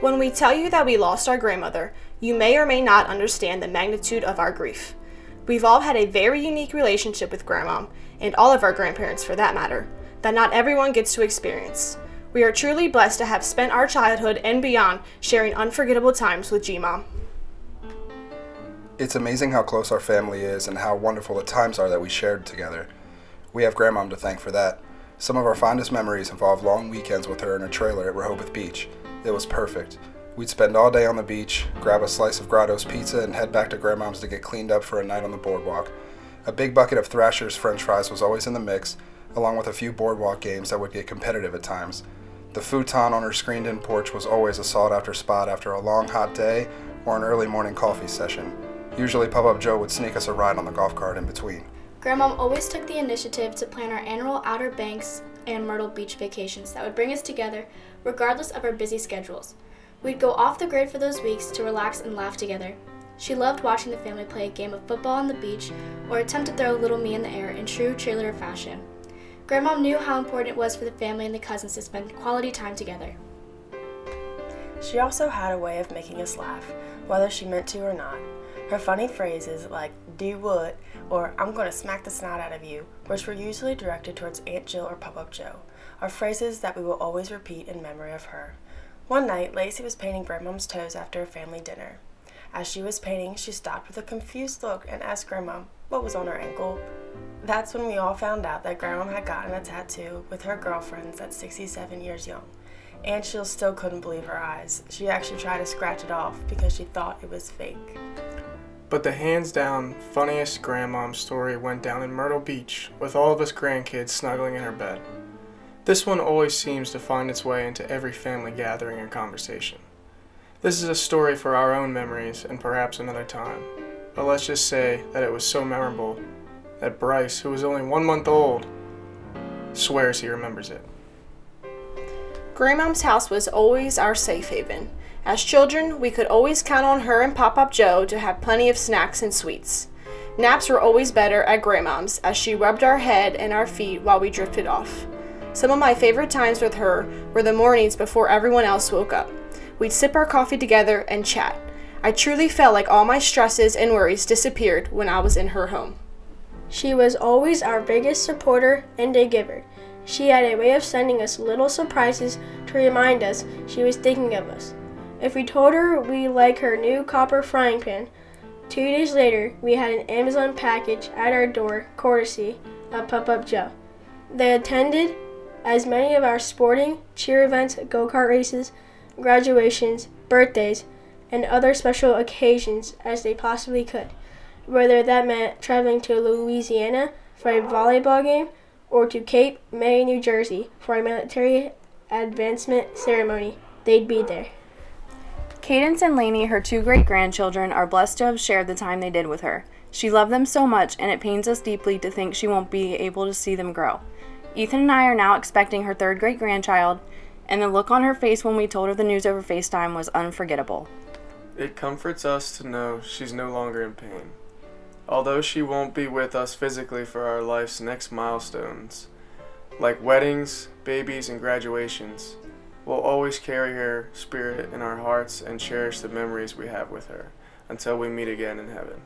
When we tell you that we lost our grandmother, you may or may not understand the magnitude of our grief. We've all had a very unique relationship with Grandmom, and all of our grandparents for that matter, that not everyone gets to experience. We are truly blessed to have spent our childhood and beyond sharing unforgettable times with G-Mom. It's amazing how close our family is and how wonderful the times are that we shared together. We have Grandmom to thank for that. Some of our fondest memories involve long weekends with her in a trailer at Rehoboth Beach. It was perfect. We'd spend all day on the beach, grab a slice of Grotto's pizza, and head back to Grandmom's to get cleaned up for a night on the boardwalk. A big bucket of Thrasher's French fries was always in the mix, along with a few boardwalk games that would get competitive at times. The futon on her screened-in porch was always a sought-after spot after a long, hot day or an early morning coffee session. Usually Pop-Up Joe would sneak us a ride on the golf cart in between. Grandmom always took the initiative to plan our annual Outer Banks and Myrtle Beach vacations that would bring us together regardless of our busy schedules. We'd go off the grid for those weeks to relax and laugh together. She loved watching the family play a game of football on the beach or attempt to throw little me in the air in true cheerleader fashion. Grandmom knew how important it was for the family and the cousins to spend quality time together. She also had a way of making us laugh, whether she meant to or not. Her funny phrases like, "do what," or "I'm going to smack the snot out of you," which were usually directed towards Aunt Jill or Pop-Up Joe, are phrases that we will always repeat in memory of her. One night, Lacey was painting Grandmom's toes after a family dinner. As she was painting, she stopped with a confused look and asked Grandmom what was on her ankle. That's when we all found out that Grandmom had gotten a tattoo with her girlfriends at 67 years young. Aunt Jill still couldn't believe her eyes. She actually tried to scratch it off because she thought it was fake. But the hands down funniest Grandmom story went down in Myrtle Beach with all of us grandkids snuggling in her bed. This one always seems to find its way into every family gathering and conversation. This is a story for our own memories and perhaps another time. But let's just say that it was so memorable that Bryce, who was only 1 month old, swears he remembers it. Grandmom's house was always our safe haven. As children, we could always count on her and Pop-Up Joe to have plenty of snacks and sweets. Naps were always better at Grandmom's as she rubbed our head and our feet while we drifted off. Some of my favorite times with her were the mornings before everyone else woke up. We'd sip our coffee together and chat. I truly felt like all my stresses and worries disappeared when I was in her home. She was always our biggest supporter and a giver. She had a way of sending us little surprises to remind us she was thinking of us. If we told her we liked her new copper frying pan, 2 days later we had an Amazon package at our door courtesy of Pop-Up Joe. They attended as many of our sporting, cheer events, go-kart races, graduations, birthdays, and other special occasions as they possibly could, whether that meant traveling to Louisiana for a volleyball game or to Cape May, New Jersey for a military advancement ceremony. They'd be there. Cadence and Lainey, her 2 great-grandchildren, are blessed to have shared the time they did with her. She loved them so much, and it pains us deeply to think she won't be able to see them grow. Ethan and I are now expecting her 3rd great-grandchild, and the look on her face when we told her the news over FaceTime was unforgettable. It comforts us to know she's no longer in pain. Although she won't be with us physically for our life's next milestones, like weddings, babies, and graduations, we'll always carry her spirit in our hearts and cherish the memories we have with her until we meet again in heaven.